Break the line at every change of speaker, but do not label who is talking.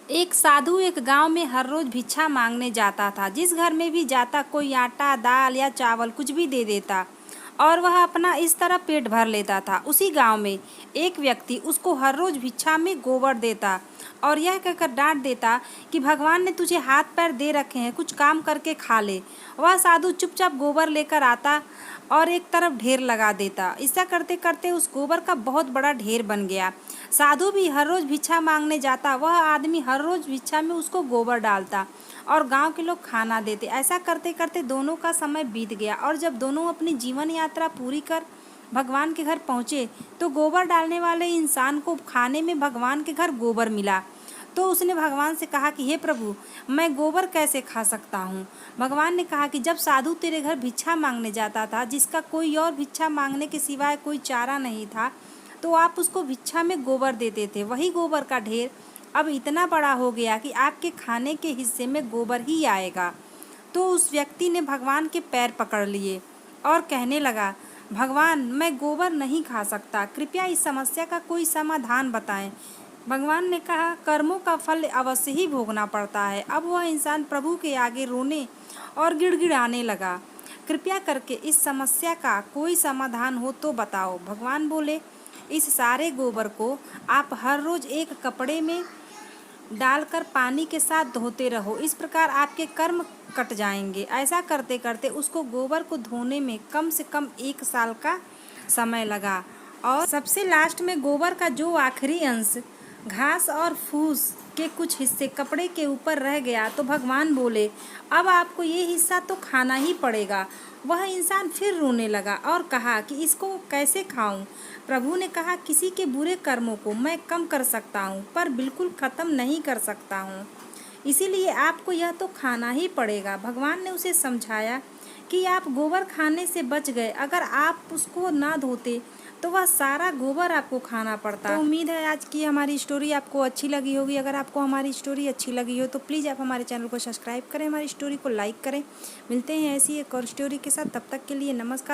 एक साधु एक गांव में हर रोज भिक्षा मांगने जाता था। जिस घर में भी जाता कोई आटा, दाल या चावल कुछ भी दे देता और वह अपना इस तरह पेट भर लेता था। उसी गांव में एक व्यक्ति उसको हर रोज भिक्षा में गोबर देता और यह कहकर डांट देता कि भगवान ने तुझे हाथ पैर दे रखे हैं, कुछ काम करके खा ले। वह साधु चुपचाप गोबर लेकर आता और एक तरफ ढेर लगा देता। ऐसा करते करते उस गोबर का बहुत बड़ा ढेर बन गया। साधु भी हर रोज भिक्षा मांगने जाता, वह आदमी हर रोज भिक्षा में उसको गोबर डालता और गांव के लोग खाना देते। ऐसा करते करते दोनों का समय बीत गया और जब दोनों अपनी जीवन यात्रा पूरी कर भगवान के घर पहुँचे तो गोबर डालने वाले इंसान को खाने में भगवान के घर गोबर मिला। तो उसने भगवान से कहा कि हे प्रभु, मैं गोबर कैसे खा सकता हूँ। भगवान ने कहा कि जब साधु तेरे घर भिक्षा मांगने जाता था, जिसका कोई और भिक्षा मांगने के सिवाय कोई चारा नहीं था, तो आप उसको भिक्षा में गोबर देते थे। वही गोबर का ढेर अब इतना बड़ा हो गया कि आपके खाने के हिस्से में गोबर ही आएगा। तो उस व्यक्ति ने भगवान के पैर पकड़ लिए और कहने लगा, भगवान, मैं गोबर नहीं खा सकता, कृपया इस समस्या का कोई समाधान बताएं। भगवान ने कहा, कर्मों का फल अवश्य ही भोगना पड़ता है। अब वह इंसान प्रभु के आगे रोने और गिड़गिड़ाने लगा। कृपया करके इस समस्या का कोई समाधान हो तो बताओ। भगवान बोले, इस सारे गोबर को आप हर रोज एक कपड़े में डालकर पानी के साथ धोते रहो। इस प्रकार आपके कर्म कट जाएंगे। ऐसा करते करते उसको गोबर को धोने में कम से कम 1 साल का समय लगा और सबसे लास्ट में गोबर का जो आखिरी अंश घास और फूस के कुछ हिस्से कपड़े के ऊपर रह गया तो भगवान बोले, अब आपको ये हिस्सा तो खाना ही पड़ेगा। वह इंसान फिर रोने लगा और कहा कि इसको कैसे खाऊं। प्रभु ने कहा, किसी के बुरे कर्मों को मैं कम कर सकता हूं पर बिल्कुल ख़त्म नहीं कर सकता हूं, इसीलिए आपको यह तो खाना ही पड़ेगा। भगवान ने उसे समझाया कि आप गोबर खाने से बच गए, अगर आप उसको ना धोते तो वह सारा गोबर आपको खाना पड़ता। तो उम्मीद है आज की हमारी स्टोरी आपको अच्छी लगी होगी। अगर आपको हमारी स्टोरी अच्छी लगी हो तो प्लीज़ आप हमारे चैनल को सब्सक्राइब करें, हमारी स्टोरी को लाइक करें। मिलते हैं ऐसी एक और स्टोरी के साथ, तब तक के लिए नमस्कार।